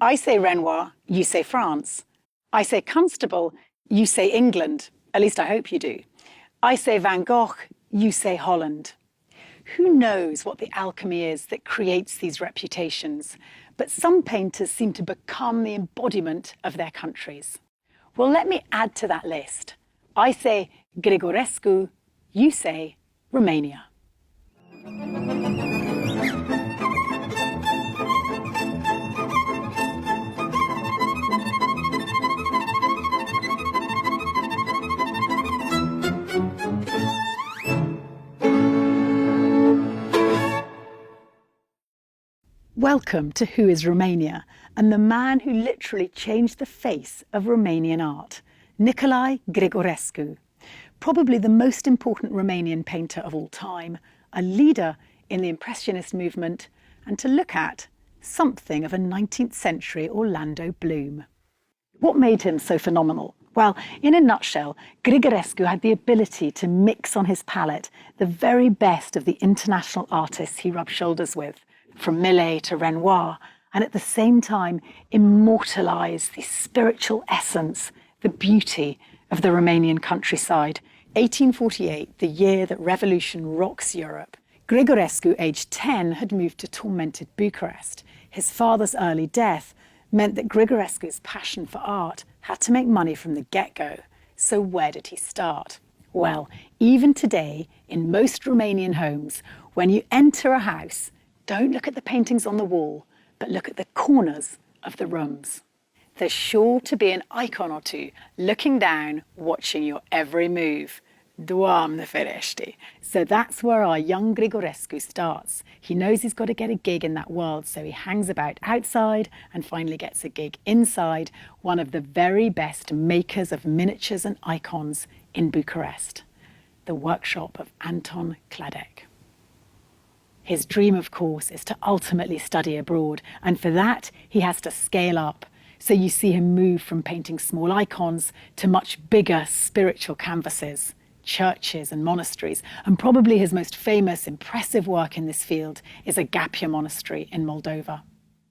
I say Renoir, you say France. I say Constable, you say England. At least I hope you do. I say Van Gogh, you say Holland. Who knows what the alchemy is that creates these reputations? But some painters seem to become the embodiment of their countries. Well, let me add to that list. I say Grigorescu, you say Romania. Welcome to Who is Romania, and the man who literally changed the face of Romanian art, Nicolae Grigorescu. Probably the most important Romanian painter of all time, a leader in the Impressionist movement, and to look at, something of a 19th century Orlando Bloom. What made him so phenomenal? Well, in a nutshell, Grigorescu had the ability to mix on his palette the very best of the international artists he rubbed shoulders with, from Millet to Renoir, and at the same time immortalise the spiritual essence, the beauty of the Romanian countryside. 1848, the year that revolution rocks Europe. Grigorescu, aged 10, had moved to tormented Bucharest. His father's early death meant that Grigorescu's passion for art had to make money from the get-go. So where did he start? Well, even today, in most Romanian homes, when you enter a house, don't look at the paintings on the wall, but look at the corners of the rooms. There's sure to be an icon or two looking down, watching your every move. Doamne ferește. So that's where our young Grigorescu starts. He knows he's got to get a gig in that world, so he hangs about outside and finally gets a gig inside one of the very best makers of miniatures and icons in Bucharest, the workshop of Anton Cladek. His dream, of course, is to ultimately study abroad, and for that, he has to scale up. So you see him move from painting small icons to much bigger spiritual canvases, churches and monasteries, and probably his most famous, impressive work in this field is Agapia Monastery in Moldova.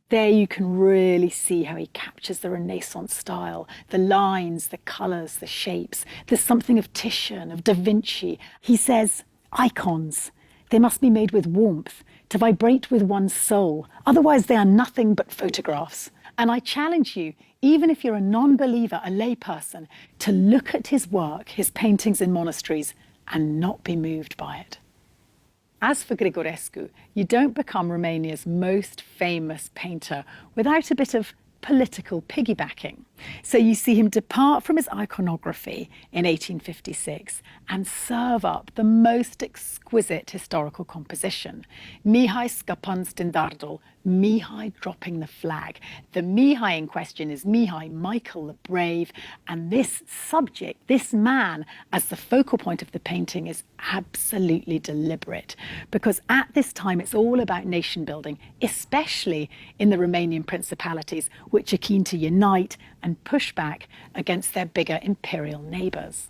There you can really see how he captures the Renaissance style, the lines, the colours, the shapes. There's something of Titian, of Da Vinci. He says, icons. They must be made with warmth, to vibrate with one's soul. Otherwise, they are nothing but photographs. And I challenge you, even if you're a non-believer, a layperson, to look at his work, his paintings in monasteries, and not be moved by it. As for Grigorescu, you don't become Romania's most famous painter without a bit of political piggybacking. So you see him depart from his iconography in 1856 and serve up the most exquisite historical composition. Mihai scăpând standardul, Mihai dropping the flag. The Mihai in question is Mihai, Michael the Brave, and this subject, this man, as the focal point of the painting is absolutely deliberate, because at this time it's all about nation building, especially in the Romanian principalities, which are keen to unite and push back against their bigger imperial neighbours.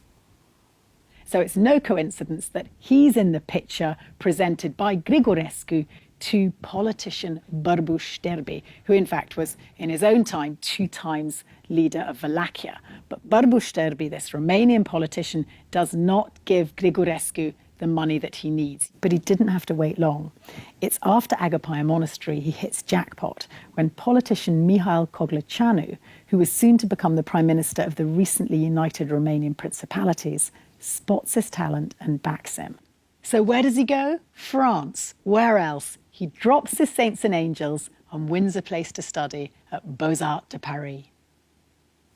So it's no coincidence that he's in the picture presented by Grigorescu to politician Bărbuș Șterbi, who in fact was in his own time 2 times leader of Wallachia. But Bărbuș Șterbi, this Romanian politician, does not give Grigorescu the money that he needs. But he didn't have to wait long. It's after Agapia Monastery he hits jackpot when politician Mihail Cogluceanu, who was soon to become the Prime Minister of the recently united Romanian principalities, spots his talent and backs him. So where does he go? France. Where else? He drops his saints and angels and wins a place to study at Beaux-Arts de Paris.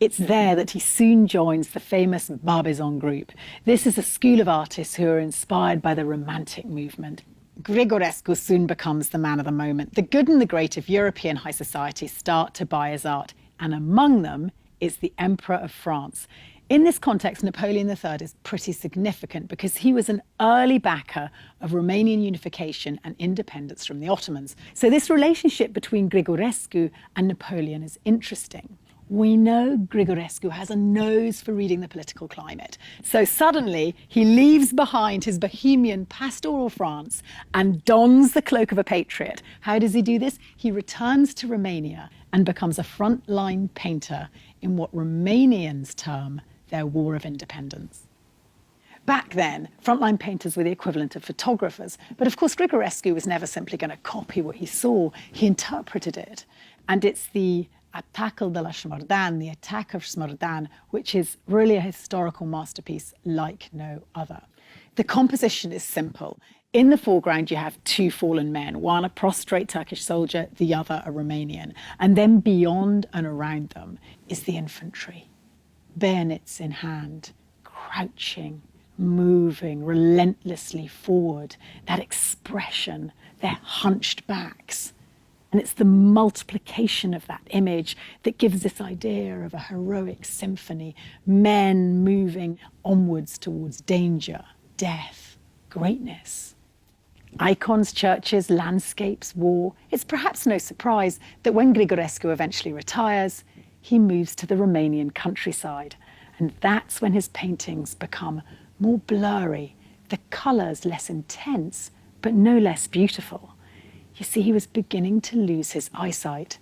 It's there that he soon joins the famous Barbizon group. This is a school of artists who are inspired by the Romantic movement. Grigorescu soon becomes the man of the moment. The good and the great of European high society start to buy his art, and among them is the Emperor of France. In this context, Napoleon III is pretty significant because he was an early backer of Romanian unification and independence from the Ottomans. So this relationship between Grigorescu and Napoleon is interesting. We know Grigorescu has a nose for reading the political climate. So suddenly he leaves behind his bohemian pastoral France and dons the cloak of a patriot. How does he do this? He returns to Romania and becomes a frontline painter in what Romanians term their war of independence. Back then, frontline painters were the equivalent of photographers. But of course, Grigorescu was never simply going to copy what he saw. He interpreted it. And it's the Attacul de la Smordan, the Attack of Smordan, which is really a historical masterpiece like no other. The composition is simple. In the foreground, you have two fallen men, one a prostrate Turkish soldier, the other a Romanian. And then beyond and around them is the infantry, bayonets in hand, crouching, moving relentlessly forward. That expression, their hunched backs. And it's the multiplication of that image that gives this idea of a heroic symphony, men moving onwards towards danger, death, greatness. Icons, churches, landscapes, war. It's perhaps no surprise that when Grigorescu eventually retires, he moves to the Romanian countryside. And that's when his paintings become more blurry, the colours less intense, but no less beautiful. You see, he was beginning to lose his eyesight.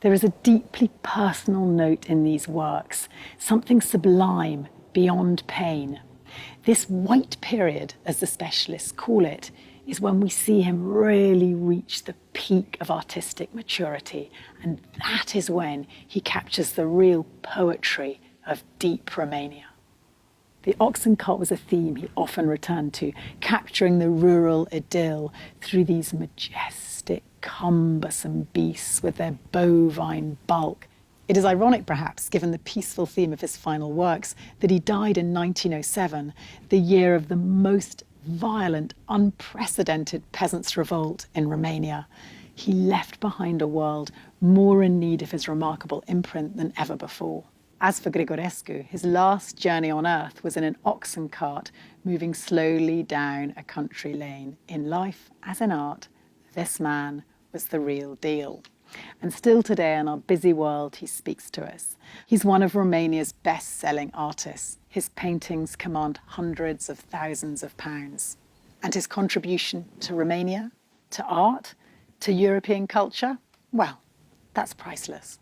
There is a deeply personal note in these works, something sublime beyond pain. This white period, as the specialists call it, is when we see him really reach the peak of artistic maturity. And that is when he captures the real poetry of deep Romania. The oxen cart was a theme he often returned to, capturing the rural idyll through these majestic, cumbersome beasts with their bovine bulk. It is ironic, perhaps, given the peaceful theme of his final works, that he died in 1907, the year of the most violent, unprecedented peasants' revolt in Romania. He left behind a world more in need of his remarkable imprint than ever before. As for Grigorescu, his last journey on earth was in an oxen cart, moving slowly down a country lane. In life, as in art, this man was the real deal. And still today, in our busy world, he speaks to us. He's one of Romania's best-selling artists. His paintings command hundreds of thousands of pounds. And his contribution to Romania, to art, to European culture, well, that's priceless.